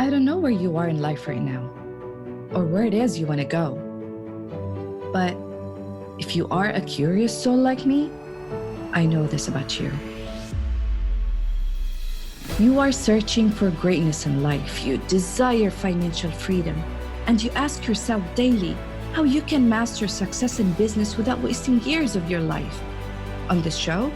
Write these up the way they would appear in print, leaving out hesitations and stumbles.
I don't know where you are in life right now or where it is you want to go. But if you are a curious soul like me, I know this about you. You are searching for greatness in life. You desire financial freedom, and you ask yourself daily how you can master success in business without wasting years of your life. On this show,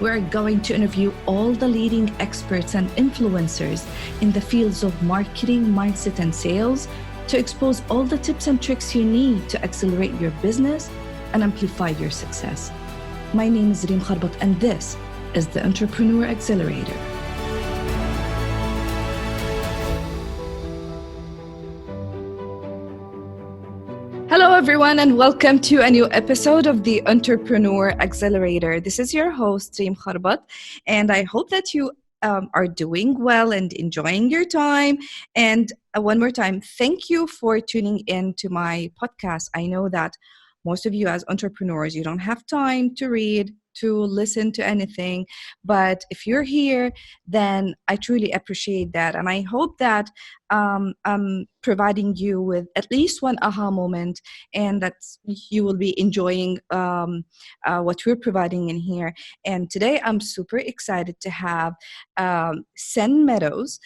we're going to interview all the leading experts and influencers in the fields of marketing, mindset, and sales to expose all the tips and tricks you need to accelerate your business and amplify your success. My name is Reem Kharbat, and this is the Entrepreneur Accelerator. Hello, everyone, and welcome to a new episode of the Entrepreneur Accelerator. This is your host, Reem Kharbat, and I hope that you are doing well and enjoying your time. And one more time, thank you for tuning in to my podcast. I know that most of you as entrepreneurs, you don't have time to read, to listen to anything. But if you're here, then I truly appreciate that. And I hope that I'm providing you with at least one aha moment, and that you will be enjoying what we're providing in here. And today I'm super excited to have Cyn Meadows.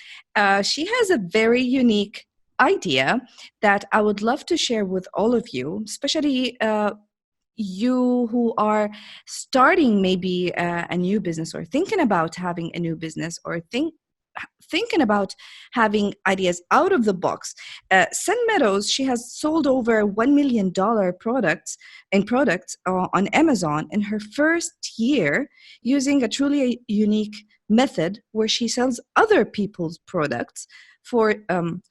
She has a very unique idea that I would love to share with all of you, especially you who are starting maybe a new business or thinking about having a new business or thinking about having ideas out of the box. Cyn Meadows, she has sold over $1 million products on Amazon in her first year using a truly unique method where she sells other people's products for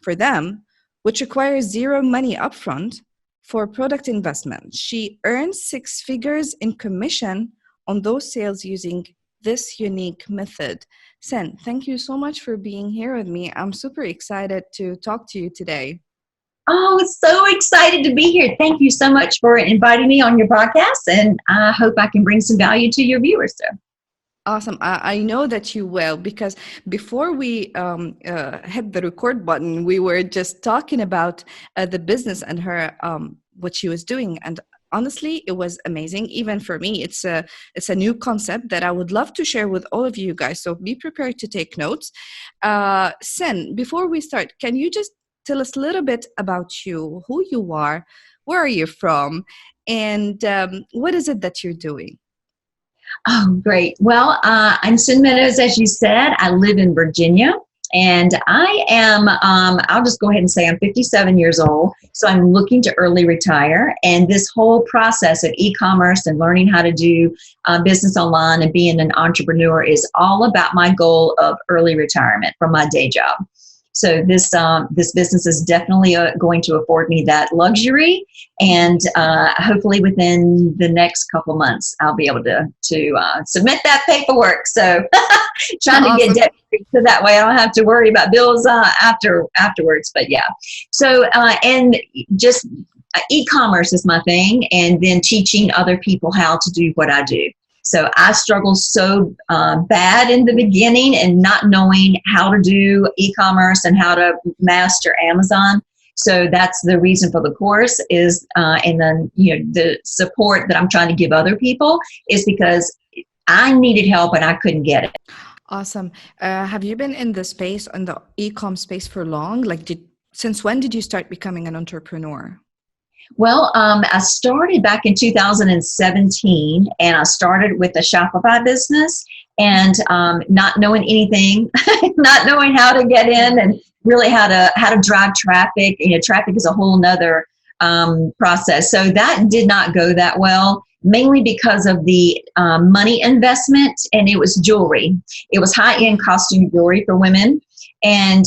them, which requires zero money upfront for product investment. She earns 6 figures in commission on those sales using this unique method. Cyn, thank you so much for being here with me. I'm super excited to talk to you today. Oh, so excited to be here. Thank you so much for inviting me on your podcast, and I hope I can bring some value to your viewers, sir. Awesome. I know that you will, because before we hit the record button, we were just talking about the business and her what she was doing. And honestly, it was amazing. Even for me, it's a new concept that I would love to share with all of you guys. So be prepared to take notes. Cyn, before we start, can you just tell us a little bit about you, who you are, where are you from, and what is it that you're doing? Oh, great. Well, I'm Cyn Meadows, as you said. I live in Virginia, and I am, I'll just go ahead and say I'm 57 years old, so I'm looking to early retire. And this whole process of e-commerce and learning how to do business online and being an entrepreneur is all about my goal of early retirement from my day job. So this business is definitely going to afford me that luxury, and hopefully within the next couple months I'll be able to submit that paperwork. So trying to get debt free, so that way I don't have to worry about bills afterwards. But yeah, so and just e-commerce is my thing, and then teaching other people how to do what I do. So I struggled so bad in the beginning and not knowing how to do e-commerce and how to master Amazon. So that's the reason for the course is, and then, the support that I'm trying to give other people is because I needed help and I couldn't get it. Awesome. Have you been in the space, in the e-com space for long? Since when did you start becoming an entrepreneur? Well, I started back in 2017, and I started with a Shopify business, and not knowing anything, not knowing how to get in and really how to drive traffic. Traffic is a whole nother process. So that did not go that well, mainly because of the money investment, and it was jewelry. It was high-end costume jewelry for women. And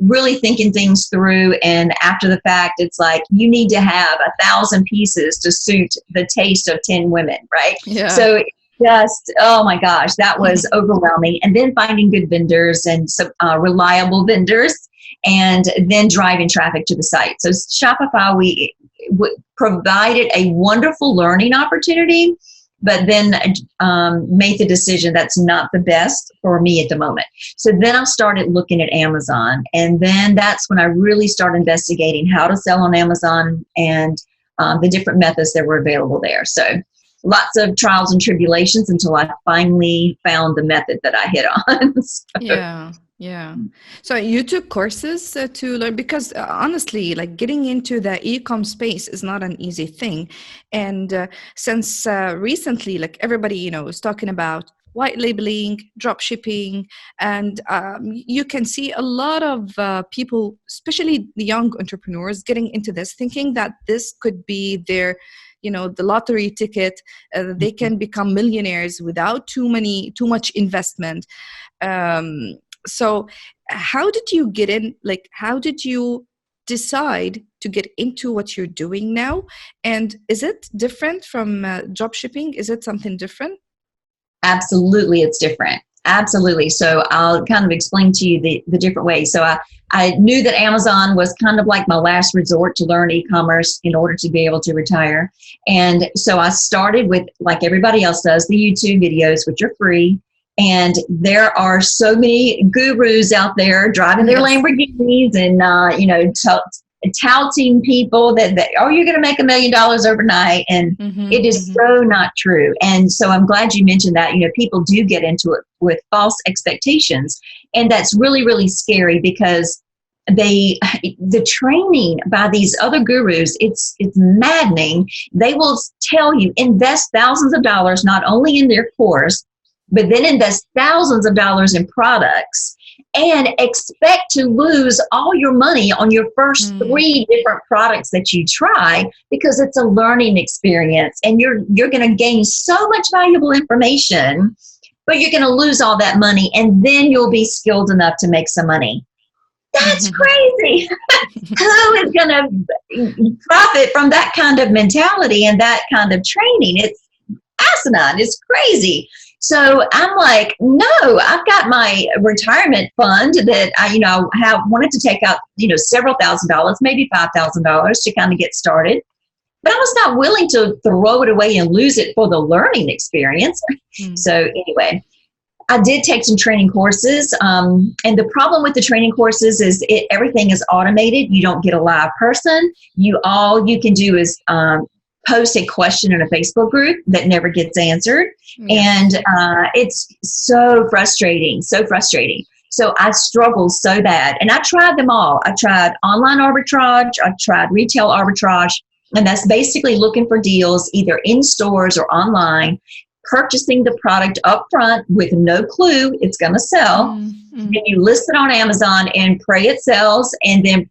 really thinking things through, and after the fact, it's like you need to have 1,000 pieces to suit the taste of 10 women, right? Yeah. So just, oh my gosh, that was overwhelming. And then finding good vendors and some reliable vendors, and then driving traffic to the site. So Shopify, we provided a wonderful learning opportunity, but then made the decision that's not the best for me at the moment. So then I started looking at Amazon, and then that's when I really started investigating how to sell on Amazon and the different methods that were available there. So lots of trials and tribulations until I finally found the method that I hit on. So, Yeah. Yeah. So you took courses to learn, because honestly, like getting into the e-com space is not an easy thing. And since recently, like everybody, is talking about white labeling, drop shipping, and you can see a lot of people, especially the young entrepreneurs, getting into this, thinking that this could be their the lottery ticket. They can become millionaires without too much investment. So how did you get in? Like, how did you decide to get into what you're doing now? And is it different from drop shipping? Is it something different? absolutely, it's different. Absolutely. So I'll kind of explain to you the different ways. So I knew that Amazon was kind of like my last resort to learn e-commerce in order to be able to retire. And so I started with, like everybody else does, the YouTube videos, which are free. And there are so many gurus out there driving their Lamborghinis and, touting people that you're going to make $1 million overnight. And it is so not true. And so I'm glad you mentioned that, people do get into it with false expectations. And that's really, really scary, because the training by these other gurus, it's maddening. They will tell you invest thousands of dollars, not only in their course, but then invest thousands of dollars in products and expect to lose all your money on your first 3 different products that you try, because it's a learning experience and you're going to gain so much valuable information, but you're going to lose all that money and then you'll be skilled enough to make some money. That's crazy. Who is going to profit from that kind of mentality and that kind of training? It's asinine. It's crazy. So I'm like, no, I've got my retirement fund that I wanted to take out, several $1,000s, maybe $5,000 to kind of get started. But I was not willing to throw it away and lose it for the learning experience. So anyway, I did take some training courses. And the problem with the training courses is everything is automated. You don't get a live person. All you can do is post a question in a Facebook group that never gets answered. And it's so frustrating. So I struggled so bad. And I tried them all. I tried online arbitrage. I tried retail arbitrage. And that's basically looking for deals either in stores or online, purchasing the product up front with no clue it's going to sell. Then you list it on Amazon and pray it sells. And then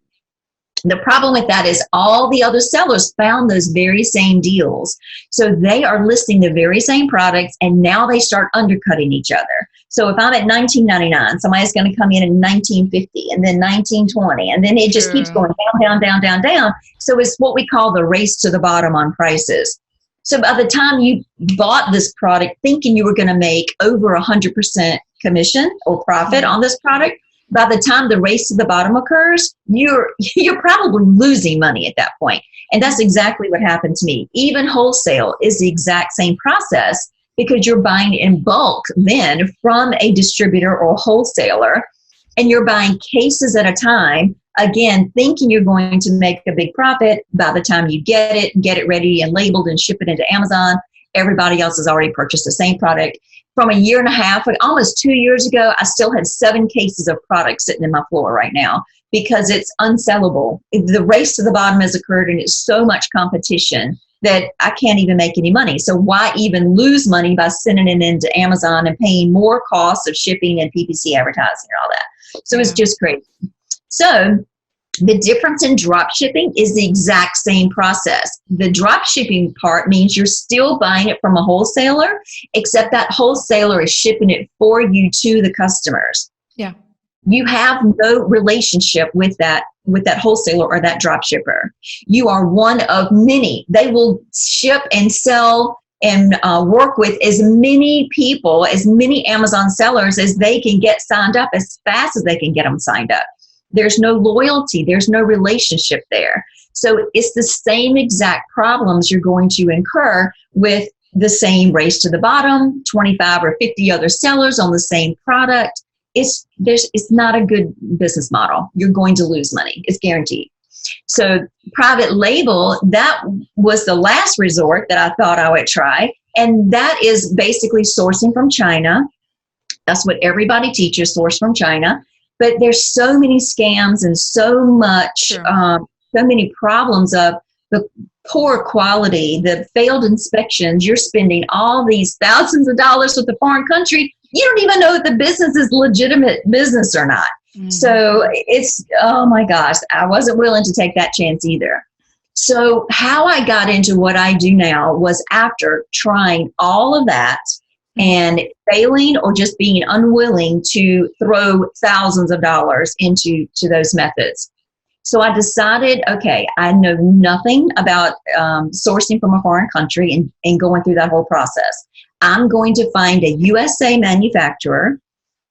the problem with that is all the other sellers found those very same deals. So they are listing the very same products, and now they start undercutting each other. So if I'm at $19.99, somebody's going to come in at $19.50 and then $19.20, and then it just keeps going down. So it's what we call the race to the bottom on prices. So by the time you bought this product thinking you were going to make over 100% commission or profit on this product, by the time the race to the bottom occurs, you're probably losing money at that point. And that's exactly what happened to me. Even wholesale is the exact same process, because you're buying in bulk then from a distributor or wholesaler, and you're buying cases at a time, again, thinking you're going to make a big profit. By the time you get it ready and labeled and ship it into Amazon, everybody else has already purchased the same product. From a year and a half, almost 2 years ago, I still have 7 cases of product sitting in my floor right now because it's unsellable. The race to the bottom has occurred, and it's so much competition that I can't even make any money. So why even lose money by sending it into Amazon and paying more costs of shipping and PPC advertising and all that? So it's just crazy. So the difference in drop shipping is the exact same process. The drop shipping part means you're still buying it from a wholesaler, except that wholesaler is shipping it for you to the customers. Yeah. You have no relationship with that wholesaler or that drop shipper. You are one of many. They will ship and sell and work with as many people, as many Amazon sellers as they can get signed up as fast as they can get them signed up. There's no loyalty. There's no relationship there. So it's the same exact problems you're going to incur with the same race to the bottom, 25 or 50 other sellers on the same product. It's not a good business model. You're going to lose money. It's guaranteed. So private label, that was the last resort that I thought I would try. And that is basically sourcing from China. That's what everybody teaches, source from China. But there's so many scams and so much, Sure. so many problems of the poor quality, the failed inspections. You're spending all these thousands of dollars with a foreign country. You don't even know if the business is legitimate business or not. Mm-hmm. So it's, oh my gosh, I wasn't willing to take that chance either. So how I got into what I do now was after trying all of that and failing or just being unwilling to throw thousands of dollars into those methods. So I decided, okay, I know nothing about sourcing from a foreign country and going through that whole process. I'm going to find a USA manufacturer,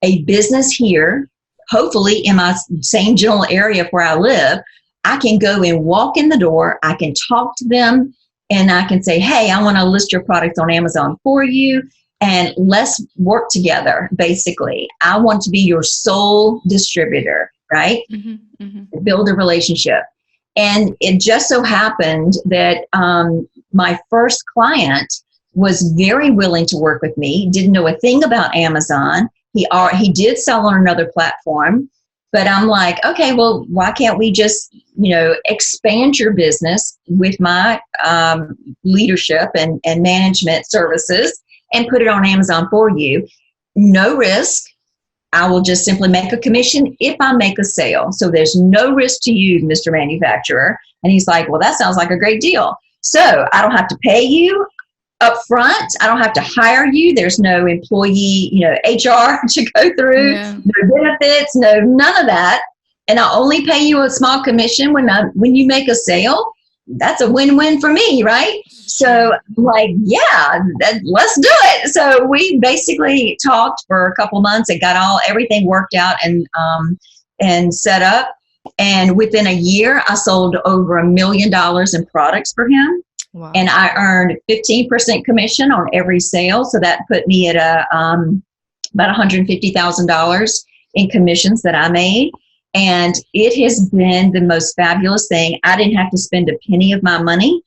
a business here, hopefully in my same general area where I live. I can go and walk in the door, I can talk to them, and I can say, hey, I want to list your products on Amazon for you, and let's work together, basically. I want to be your sole distributor, right? Mm-hmm, mm-hmm. Build a relationship. And it just so happened that my first client was very willing to work with me, didn't know a thing about Amazon. He did sell on another platform, but I'm like, okay, well, why can't we just, expand your business with my leadership and management services and put it on Amazon for you? No risk. I will just simply make a commission if I make a sale. So there's no risk to you, Mr. Manufacturer. And he's like, well, that sounds like a great deal. So I don't have to pay you up front. I don't have to hire you. There's no employee, HR to go through, no benefits, none of that. And I only pay you a small commission when you make a sale. That's a win-win for me, right? So I'm like, yeah, let's do it. So we basically talked for a couple months and got everything worked out and set up. And within a year, I sold over $1 million in products for him. Wow. And I earned 15% commission on every sale. So that put me at about $150,000 in commissions that I made. And it has been the most fabulous thing. I didn't have to spend a penny of my money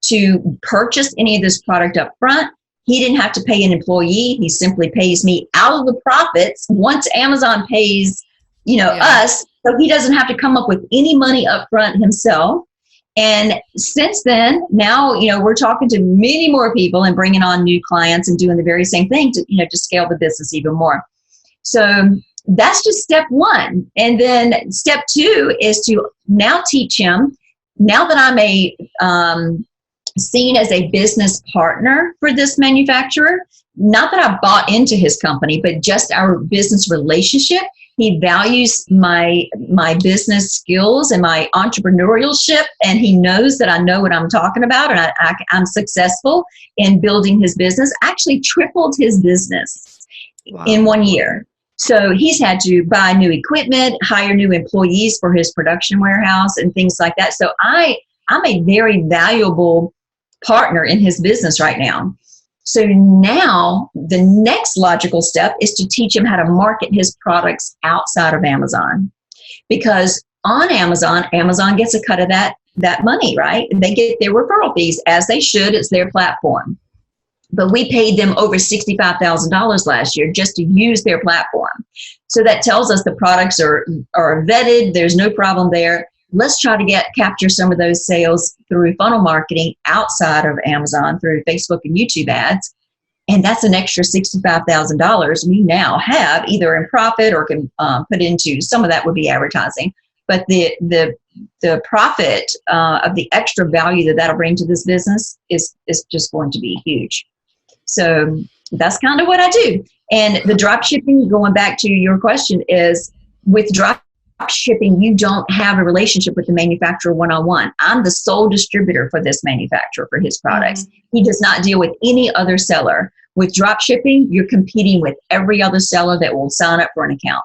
to purchase any of this product up front. He didn't have to pay an employee. He simply pays me out of the profits once Amazon pays, us. So he doesn't have to come up with any money up front himself. And since then, now, we're talking to many more people and bringing on new clients and doing the very same thing to scale the business even more. So that's just step one. And then step two is to now teach him, now that I'm seen as a business partner for this manufacturer, not that I bought into his company, but just our business relationship. He values my business skills and my entrepreneurship, and he knows that I know what I'm talking about, and I'm successful in building his business. Actually tripled his business in 1 year. So he's had to buy new equipment, hire new employees for his production warehouse and things like that. So I'm a very valuable partner in his business right now. So now the next logical step is to teach him how to market his products outside of Amazon. Because on Amazon gets a cut of that money, right? They get their referral fees, as they should. It's their platform. But we paid them over $65,000 last year just to use their platform. So that tells us the products are vetted. There's no problem there. Let's try to capture some of those sales through funnel marketing outside of Amazon through Facebook and YouTube ads. And that's an extra $65,000 we now have either in profit or can put into, some of that would be advertising. But the profit of the extra value that'll bring to this business is just going to be huge. So that's kind of what I do. And the drop shipping, going back to your question, is with drop shipping, you don't have a relationship with the manufacturer one-on-one. I'm the sole distributor for this manufacturer for his products. Mm-hmm. He does not deal with any other seller. With drop shipping, you're competing with every other seller that will sign up for an account.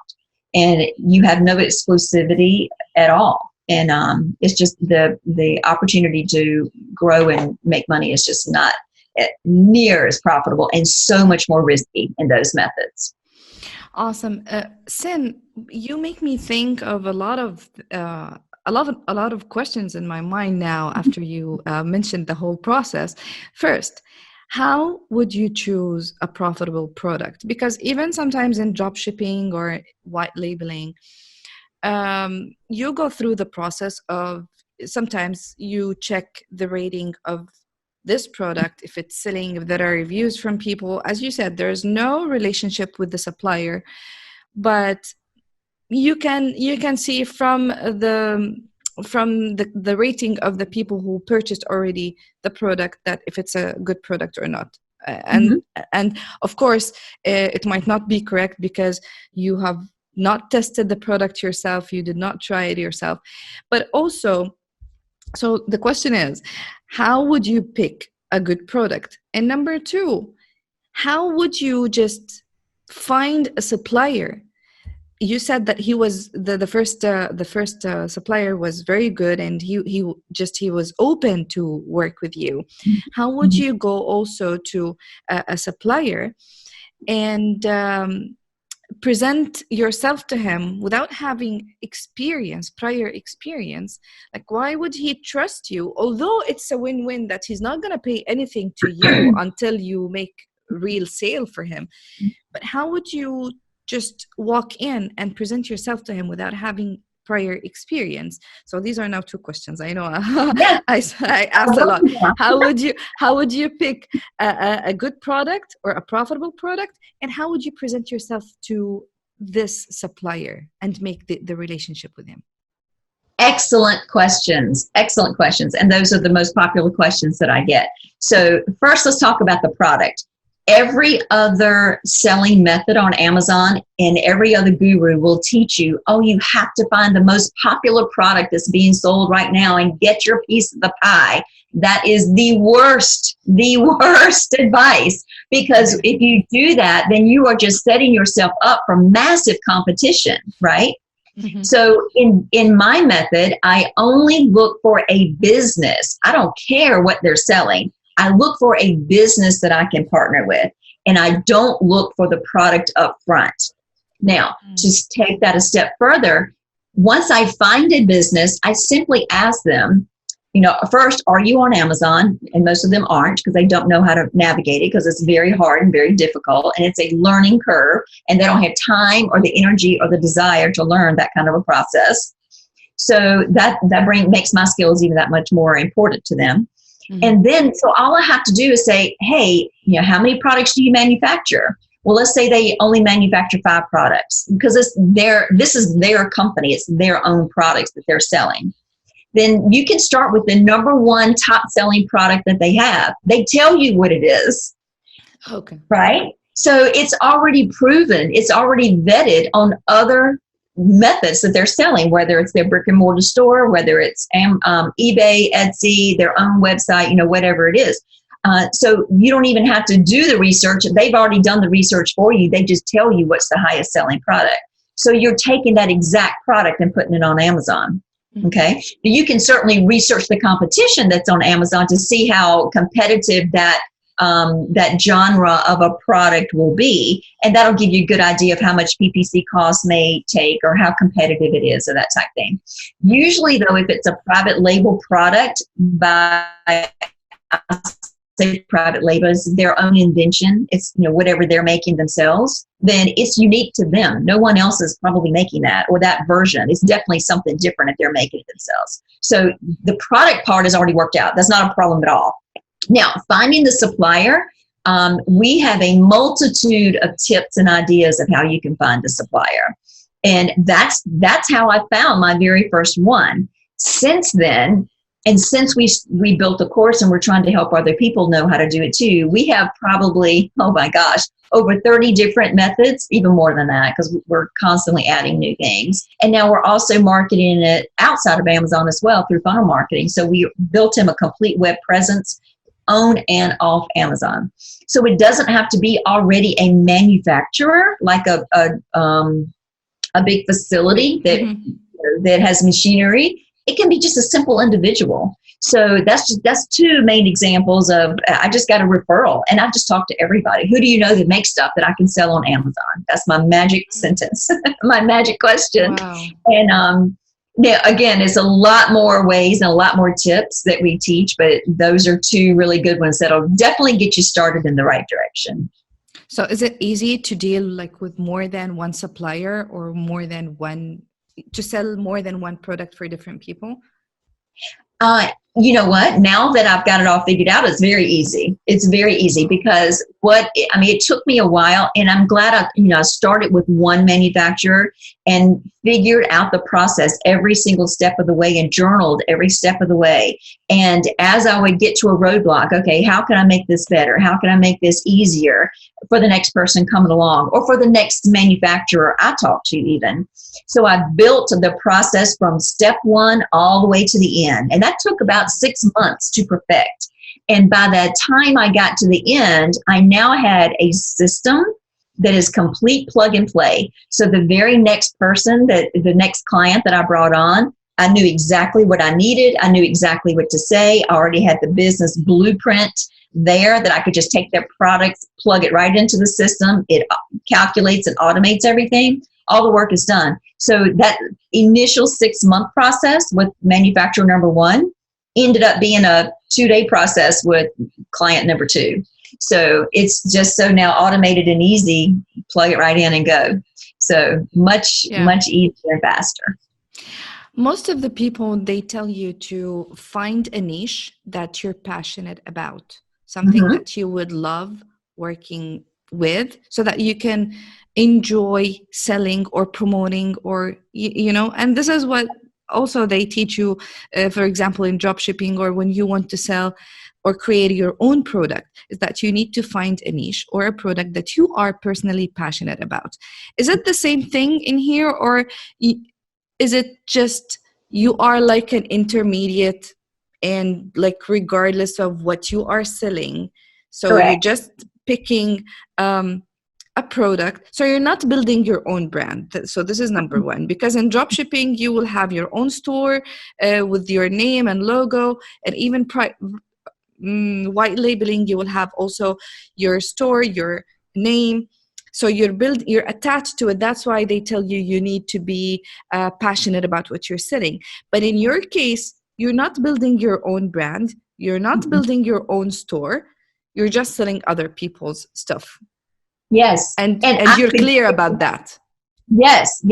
And you have no exclusivity at all. And it's just the opportunity to grow and make money is just not near as profitable and so much more risky in those methods. Awesome. Cyn, you make me think of a lot of questions in my mind now after you mentioned the whole process. First, how would you choose a profitable product? Because even sometimes in drop shipping or white labeling, you go through the process of, sometimes you check the rating of this product, if it's selling, if there are reviews from people. As you said, there's no relationship with the supplier, but you can see from the rating of the people who purchased already the product that if it's a good product or not. And of course, it might not be correct because you have not tested the product yourself, you did not try it yourself. But also, so the question is, how would you pick a good product? And number two, how would you just find a supplier? You said that he was the first supplier was very good, and he was open to work with you. How would you go also to a supplier and present yourself to him without having prior experience? Like, why would he trust you? Although it's a win-win that he's not going to pay anything to you until you make real sale for him. But how would you just walk in and present yourself to him without having prior experience? So these are now two questions. I know Yes. I asked a lot. How would you pick a good product or a profitable product, and how would you present yourself to this supplier and make the relationship with him? Excellent questions. Excellent questions. And those are the most popular questions that I get. So first, let's talk about the product. Every other selling method on Amazon and every other guru will teach you, oh, you have to find the most popular product that's being sold right now and get your piece of the pie. That is the worst advice, because if you do that, then you are just setting yourself up for massive competition, right? Mm-hmm. So in my method, I only look for a business. I don't care what they're selling. I look for a business that I can partner with, and I don't look for the product up front. Now, just take that a step further. Once I find a business, I simply ask them, first, are you on Amazon? And most of them aren't, because they don't know how to navigate it, because it's very hard and very difficult, and it's a learning curve, and they don't have time or the energy or the desire to learn that kind of a process. So that makes my skills even that much more important to them. Mm-hmm. And then, so all I have to do is say, hey, how many products do you manufacture? Well, let's say they only manufacture 5 products, because this is their company. It's their own products that they're selling. Then you can start with the number one top selling product that they have. They tell you what it is. Okay. Right? So it's already proven. It's already vetted on other methods that they're selling, whether it's their brick and mortar store, whether it's eBay, Etsy, their own website, whatever it is. So you don't even have to do the research. They've already done the research for you. They just tell you what's the highest selling product. So you're taking that exact product and putting it on Amazon. Okay. You can certainly research the competition that's on Amazon to see how competitive that genre of a product will be, and that'll give you a good idea of how much PPC costs may take or how competitive it is, or that type thing. Usually, though, if it's a private label product by private label is their own invention, it's whatever they're making themselves, then it's unique to them. No one else is probably making that, or that version. It's definitely something different if they're making it themselves. So the product part is already worked out. That's not a problem at all. Now, finding the supplier, we have a multitude of tips and ideas of how you can find a supplier. And that's how I found my very first one. Since then, and since we built a course and we're trying to help other people know how to do it too, we have probably, over 30 different methods, even more than that, because we're constantly adding new things. And now we're also marketing it outside of Amazon as well through funnel marketing. So we built him a complete web presence on and off Amazon. So it doesn't have to be already a manufacturer, like a big facility that has machinery. it can be just a simple individual. So that's two main examples of I just got a referral and I just talked to everybody. Who do you know that makes stuff that I can sell on Amazon? That's my magic sentence, my magic question. Wow. And yeah, again, it's a lot more ways and a lot more tips that we teach, but those are two really good ones that'll definitely get you started in the right direction. So is it easy to deal like with more than one supplier or more than one, to sell more than one product for different people? You know what? Now that I've got it all figured out, it's very easy. It's very easy because it took me a while, and I'm glad I started with one manufacturer and figured out the process every single step of the way and journaled every step of the way. And as I would get to a roadblock, okay, how can I make this better? How can I make this easier for the next person coming along or for the next manufacturer I talk to even? So I built the process from step one all the way to the end. And that took about 6 months to perfect. And by the time I got to the end, I now had a system that is complete plug and play. So the very next person, the next client that I brought on, I knew exactly what I needed. I knew exactly what to say. I already had the business blueprint there that I could just take their products, plug it right into the system. It calculates and automates everything. All the work is done. So that initial 6-month process with manufacturer number one ended up being a 2-day process with client number 2. So it's just so now automated and easy, plug it right in and go. So much easier and faster. Most of the people, they tell you to find a niche that you're passionate about, something that you would love working with so that you can enjoy selling or promoting or, and this is what also they teach you, for example, in dropshipping or when you want to sell or create your own product, is that you need to find a niche or a product that you are personally passionate about. Is it the same thing in here, or is it just you are like an intermediate and like regardless of what you are selling, so Correct. you're just picking a product, so you're not building your own brand? So this is number one, because in dropshipping you will have your own store with your name and logo, and even white labeling, you will have also your store, your name. So you're attached to it. That's why they tell you you need to be passionate about what you're selling. But in your case, you're not building your own brand. You're not building your own store. You're just selling other people's stuff. Yes. And you're clear about that. Yes.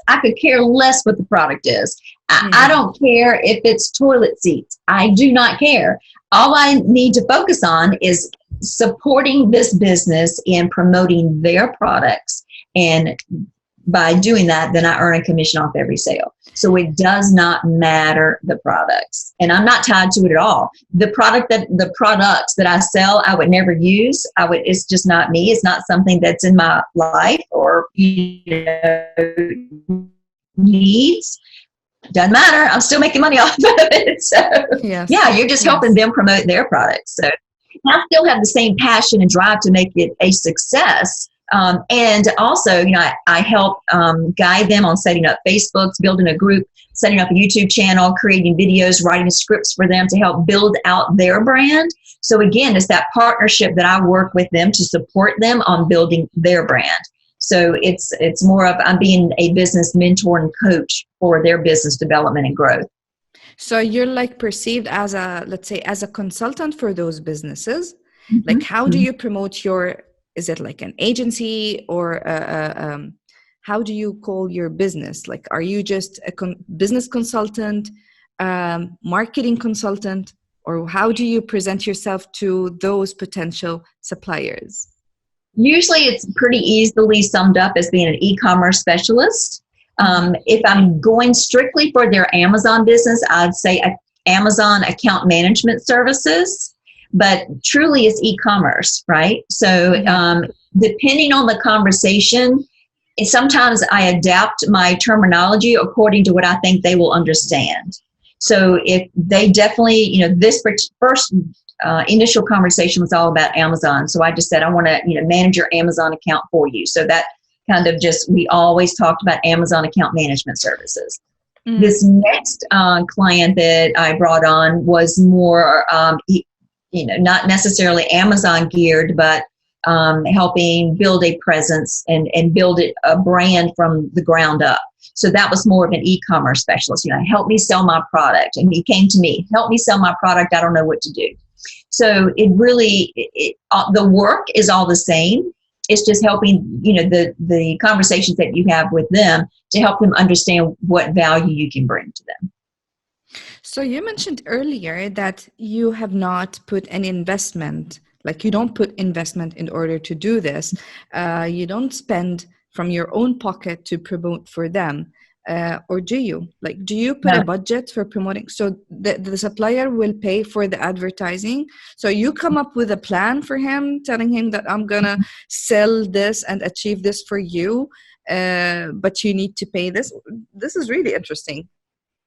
I could care less what the product is. I don't care if it's toilet seats. I do not care. All I need to focus on is supporting this business in promoting their products. And by doing that, then I earn a commission off every sale. So it does not matter the products. And I'm not tied to it at all. The products that I sell, I would never use. It's just not me. It's not something that's in my life or needs. Doesn't matter. I'm still making money off of it. So you're just helping them promote their products. So I still have the same passion and drive to make it a success. And also, I help guide them on setting up Facebooks, building a group, setting up a YouTube channel, creating videos, writing scripts for them to help build out their brand. So again, it's that partnership that I work with them to support them on building their brand. So it's more of I'm being a business mentor and coach for their business development and growth. So you're like perceived as as a consultant for those businesses. Like how do you promote is it like an agency or how do you call your business? Like, are you just a business consultant, marketing consultant, or how do you present yourself to those potential suppliers? Usually it's pretty easily summed up as being an e-commerce specialist. If I'm going strictly for their Amazon business, I'd say Amazon account management services, but truly it's e-commerce, right? So depending on the conversation, sometimes I adapt my terminology according to what I think they will understand. So if they definitely, this first initial conversation was all about Amazon. So I just said, I want to, manage your Amazon account for you. So that kind of we always talked about Amazon account management services. This next client that I brought on was more, not necessarily Amazon geared, but helping build a presence and build a brand from the ground up. So that was more of an e-commerce specialist. Help me sell my product. And he came to me, help me sell my product. I don't know what to do. So it really, the work is all the same. It's just helping, the conversations that you have with them to help them understand what value you can bring to them. So you mentioned earlier that you have not put any investment, like you don't put investment in order to do this. You don't spend from your own pocket to promote for them. Or do you? Like, do you put a budget for promoting? So the supplier will pay for the advertising. So you come up with a plan for him, telling him that I'm going to sell this and achieve this for you, but you need to pay this. This is really interesting.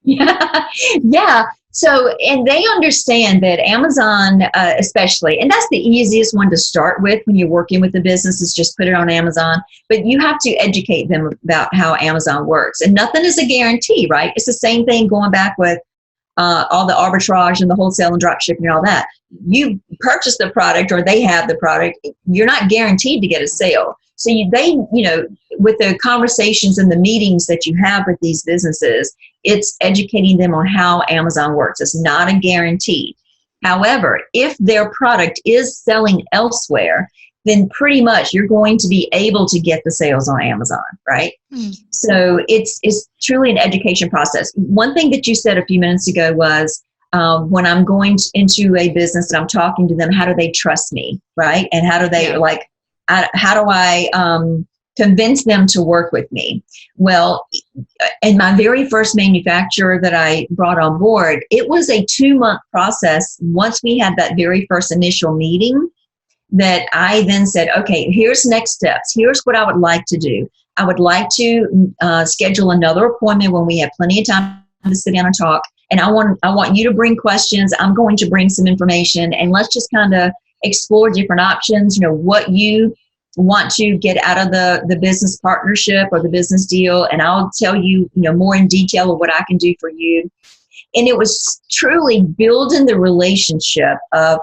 Yeah. So, and they understand that Amazon, especially, and that's the easiest one to start with when you're working with the business, is just put it on Amazon. But you have to educate them about how Amazon works. And nothing is a guarantee, right? It's the same thing going back with all the arbitrage and the wholesale and dropshipping and all that. You purchase the product or they have the product, you're not guaranteed to get a sale. So with the conversations and the meetings that you have with these businesses, it's educating them on how Amazon works. It's not a guarantee. However, if their product is selling elsewhere, then pretty much you're going to be able to get the sales on Amazon, right? So it's truly an education process. One thing that you said a few minutes ago was, when I'm going into a business and I'm talking to them, how do they trust me, right? And how do they how do I convince them to work with me? Well, in my very first manufacturer that I brought on board, it was a 2-month process. Once we had that very first initial meeting, that I then said, okay, here's next steps. Here's what I would like to do. I would like to schedule another appointment when we have plenty of time to sit down and talk. And I want you to bring questions. I'm going to bring some information, and let's just kind of explore different options, what you want to get out of the business partnership or the business deal. And I'll tell you, more in detail of what I can do for you. And it was truly building the relationship of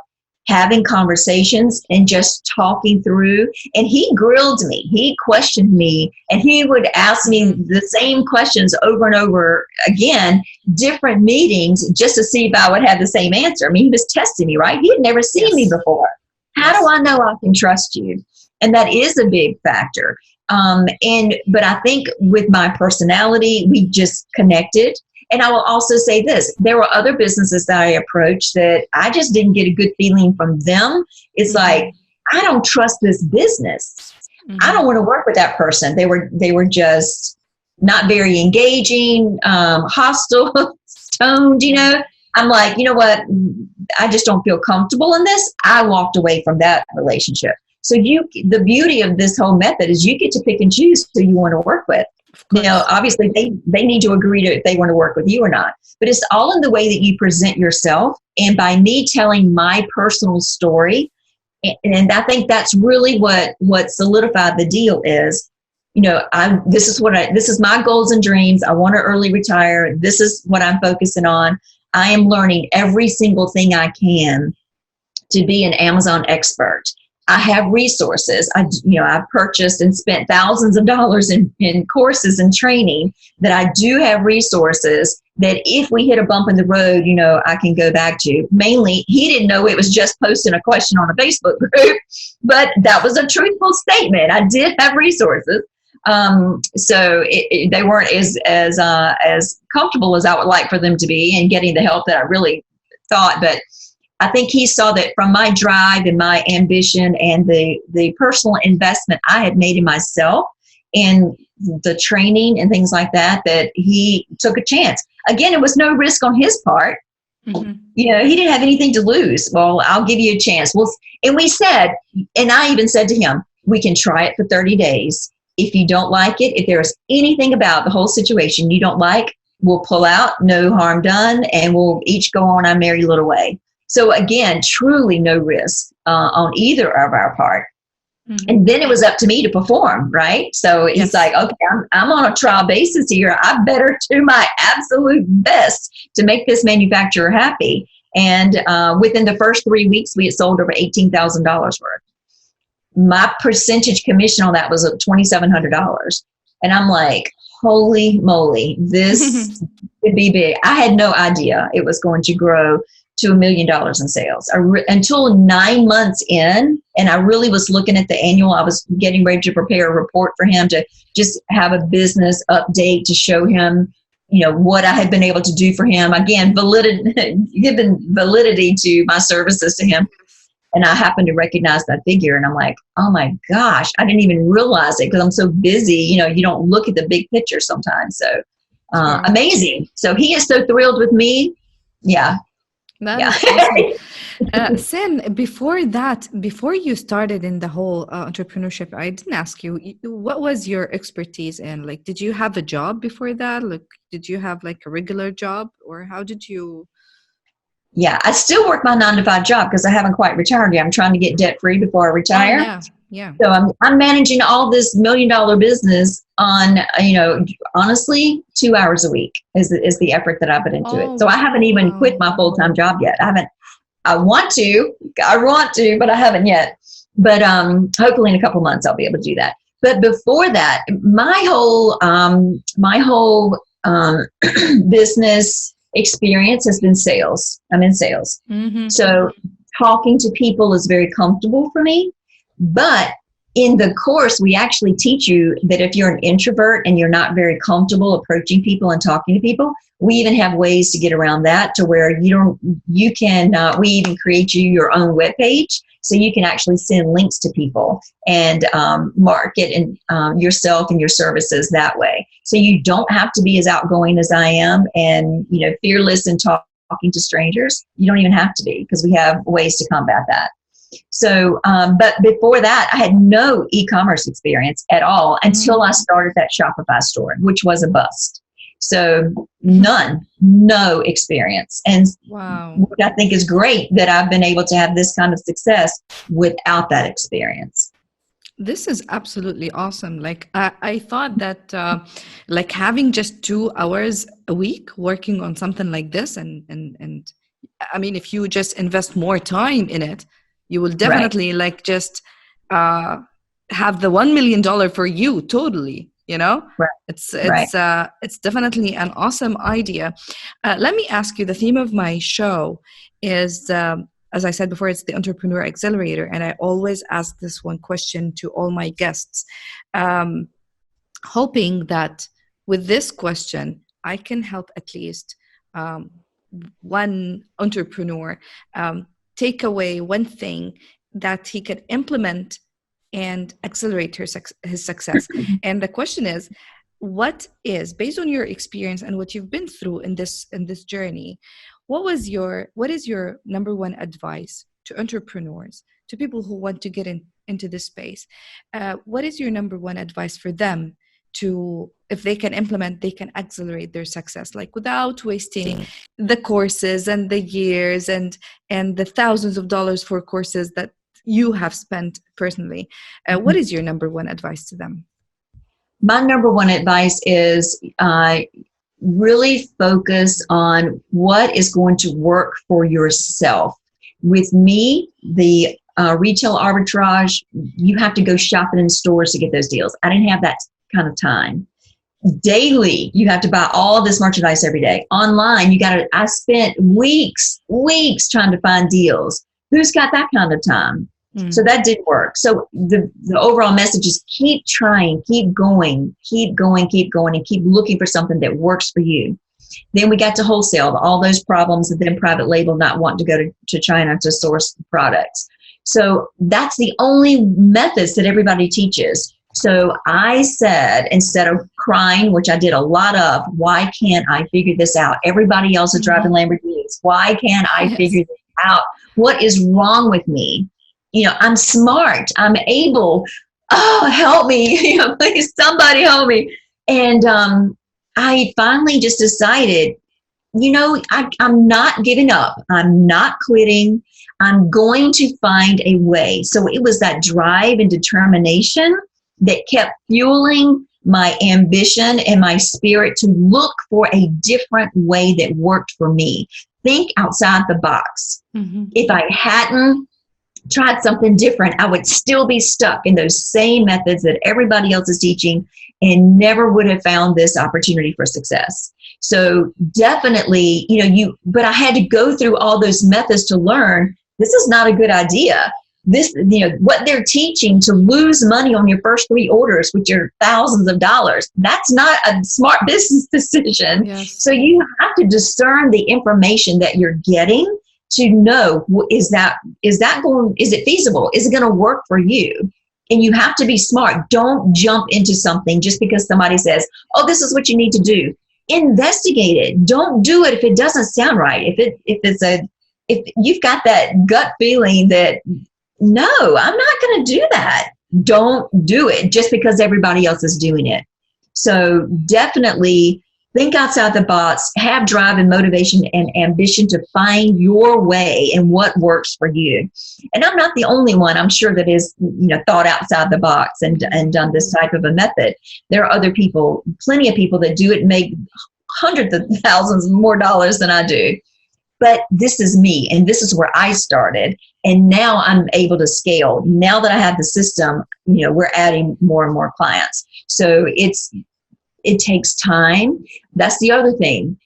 having conversations and just talking through. And he grilled me, he questioned me, and he would ask me the same questions over and over again, different meetings, just to see if I would have the same answer. I mean, he was testing me, right? He had never seen me before. How do I know I can trust you? And that is a big factor. But I think with my personality, we just connected. And I will also say this, there were other businesses that I approached that I just didn't get a good feeling from them. It's like, I don't trust this business. I don't want to work with that person. They were just not very engaging, hostile, stoned, I'm like, you know what? I just don't feel comfortable in this. I walked away from that relationship. So the beauty of this whole method is you get to pick and choose who you want to work with. Now, obviously, they need to agree to if they want to work with you or not. But it's all in the way that you present yourself. And by me telling my personal story, and I think that's really what solidified the deal is, this is my goals and dreams. I want to early retire. This is what I'm focusing on. I am learning every single thing I can to be an Amazon expert. I have resources. I've purchased and spent thousands of dollars in courses and training, that I do have resources that if we hit a bump in the road, I can go back to. Mainly, he didn't know it was just posting a question on a Facebook group, but that was a truthful statement. I did have resources. So they weren't as comfortable as I would like for them to be, and getting the help that I really thought. But I think he saw that from my drive and my ambition and the personal investment I had made in myself and the training and things like that, that he took a chance. Again, it was no risk on his part. He didn't have anything to lose. Well, I'll give you a chance. Well, and we said, and I even said to him, we can try it for 30 days. If you don't like it, if there's anything about the whole situation you don't like, we'll pull out, no harm done, and we'll each go on our merry little way. So again, truly no risk on either of our part. And then it was up to me to perform, right? So he's like, okay, I'm on a trial basis here. I better do my absolute best to make this manufacturer happy. And within the first 3 weeks, we had sold over $18,000 worth. My percentage commission on that was $2,700. And I'm like, holy moly, this could be big. I had no idea it was going to grow to $1 million in sales until 9 months in. And I really was looking at the annual. I was getting ready to prepare a report for him to just have a business update to show him, what I had been able to do for him. Again, giving validity to my services to him. And I happened to recognize that figure. And I'm like, oh my gosh, I didn't even realize it because I'm so busy. You don't look at the big picture sometimes. So amazing. So he is so thrilled with me. Yeah. That's awesome. Cyn, before you started in the whole entrepreneurship, I didn't ask you, what was your expertise in? Like, did you have a job before that? Like, did you have like a regular job, or how did you? Yeah, I still work my 9-to-5 job because I haven't quite retired yet. I'm trying to get debt free before I retire. Oh, yeah. So I'm managing all this $1 million business on, honestly, 2 hours a week is the effort that I put into it. So I haven't even quit my full-time job yet. I want to, but I haven't yet. But hopefully in a couple months I'll be able to do that. But before that, my whole business experience has been sales. I'm in sales. Mm-hmm. So talking to people is very comfortable for me. But in the course, we actually teach you that if you're an introvert and you're not very comfortable approaching people and talking to people, we even have ways to get around that to where we even create you your own webpage. So you can actually send links to people and market yourself and your services that way. So you don't have to be as outgoing as I am and, fearless in talking to strangers. You don't even have to be because we have ways to combat that. So, but before that, I had no e-commerce experience at all until I started that Shopify store, which was a bust. So no experience. And what I think is great that I've been able to have this kind of success without that experience. This is absolutely awesome. Like I thought that like having just 2 hours a week working on something like this and I mean, if you just invest more time in it, you will definitely like just have the $1 million for you totally. It's definitely an awesome idea. Let me ask you, the theme of my show is, as I said before, it's the Entrepreneur Accelerator. And I always ask this one question to all my guests, hoping that with this question, I can help at least one entrepreneur take away one thing that he can implement and accelerate his success. And the question is, what is, based on your experience and what you've been through in this journey, what is your number one advice to entrepreneurs, to people who want to get into this space? What is your number one advice for them to, if they can implement, they can accelerate their success, like without wasting the courses and the years and the thousands of dollars for courses that you have spent personally? What is your number one advice to them? My number one advice is really focus on what is going to work for yourself. With me, the retail arbitrage, you have to go shopping in stores to get those deals. I didn't have that kind of time. Daily, you have to buy all this merchandise every day. Online, I spent weeks trying to find deals. Who's got that kind of time? So that didn't work. So the overall message is keep trying, keep going, and keep looking for something that works for you. Then we got to wholesale, all those problems, and then private label, not wanting to go to China to source products. So that's the only methods that everybody teaches. So I said, instead of crying, which I did a lot of, why can't I figure this out? Everybody else is driving Lamborghinis. Why can't I figure this out? What is wrong with me? I'm smart. I'm able. Oh, help me. Please, somebody help me. And I finally just decided, I'm not giving up. I'm not quitting. I'm going to find a way. So it was that drive and determination that kept fueling my ambition and my spirit to look for a different way that worked for me. Think outside the box. Mm-hmm. If I hadn't tried something different, I would still be stuck in those same methods that everybody else is teaching and never would have found this opportunity for success. So definitely, but I had to go through all those methods to learn this is not a good idea. This, what they're teaching to lose money on your first 3 orders, which are thousands of dollars, that's not a smart business decision. Yes. So you have to discern the information that you're getting to know, is it feasible? Is it going to work for you? And you have to be smart. Don't jump into something just because somebody says, oh, this is what you need to do. Investigate it. Don't do it if it doesn't sound right. If you've got that gut feeling that, no, I'm not going to do that. Don't do it just because everybody else is doing it. So definitely think outside the box, have drive and motivation and ambition to find your way and what works for you. And I'm not the only one, I'm sure, that is, thought outside the box and done this type of a method. There are other people, plenty of people that do it and make hundreds of thousands more dollars than I do. But this is me, and this is where I started. And now I'm able to scale. Now that I have the system, we're adding more and more clients. So it takes time. That's the other thing.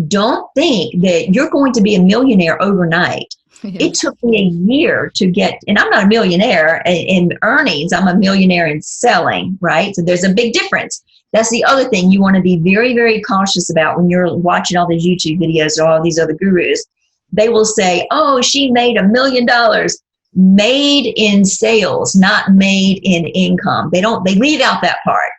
Don't think that you're going to be a millionaire overnight. Yes. It took me a year to get, and I'm not a millionaire in earnings. I'm a millionaire in selling, right? So there's a big difference. That's the other thing you want to be very, very cautious about when you're watching all these YouTube videos or all these other gurus. They will say, oh, she made $1 million. Made in sales, not made in income. They leave out that part.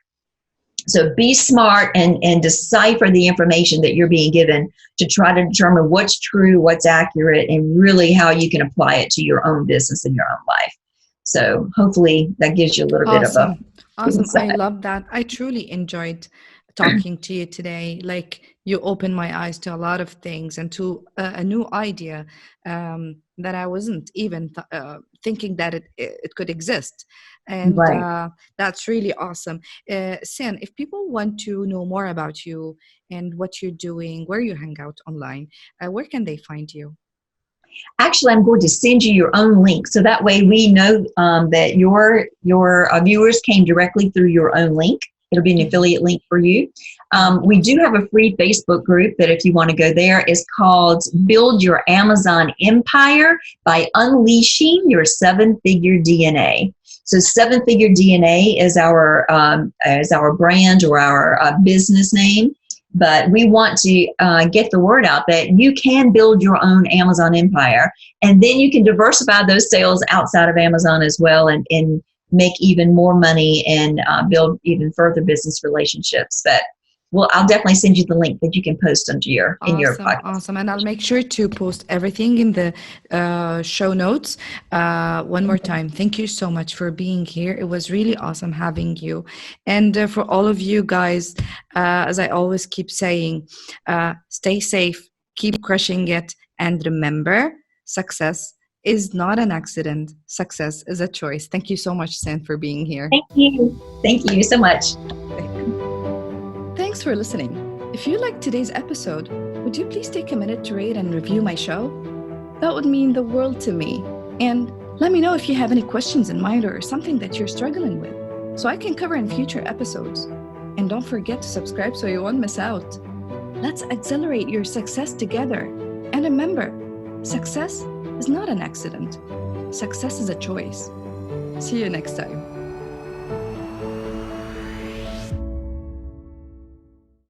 So be smart and decipher the information that you're being given to try to determine what's true, what's accurate, and really how you can apply it to your own business and your own life. So hopefully that gives you a little bit of a Awesome. insight. I love that. I truly enjoyed talking to you today. Like, you opened my eyes to a lot of things and to a new idea that I wasn't even thinking that it could exist. And Right. that's really awesome. Cyn, if people want to know more about you and what you're doing, where you hang out online, where can they find you? Actually, I'm going to send you your own link, so that way we know that your viewers came directly through your own link. It'll be an affiliate link for you. We do have a free Facebook group that, if you want to go there, is called Build Your Amazon Empire by Unleashing Your 7-Figure DNA. So 7-Figure DNA is our brand or our business name. But we want to get the word out that you can build your own Amazon empire, and then you can diversify those sales outside of Amazon as well, and make even more money and build even further business relationships. But I'll definitely send you the link that you can post in your podcast. Awesome. And I'll make sure to post everything in the show notes. One more time, thank you so much for being here. It was really awesome having you. And for all of you guys, as I always keep saying, stay safe, keep crushing it, and remember, success is not an accident. Success is a choice. Thank you so much, Cyn, for being here. Thank you. Thank you so much. Thanks for listening. If you liked today's episode, would you please take a minute to rate and review my show? That would mean the world to me. And let me know if you have any questions in mind or something that you're struggling with, so I can cover in future episodes. And don't forget to subscribe so you won't miss out. Let's accelerate your success together. And remember, success is not an accident. Success is a choice. See you next time.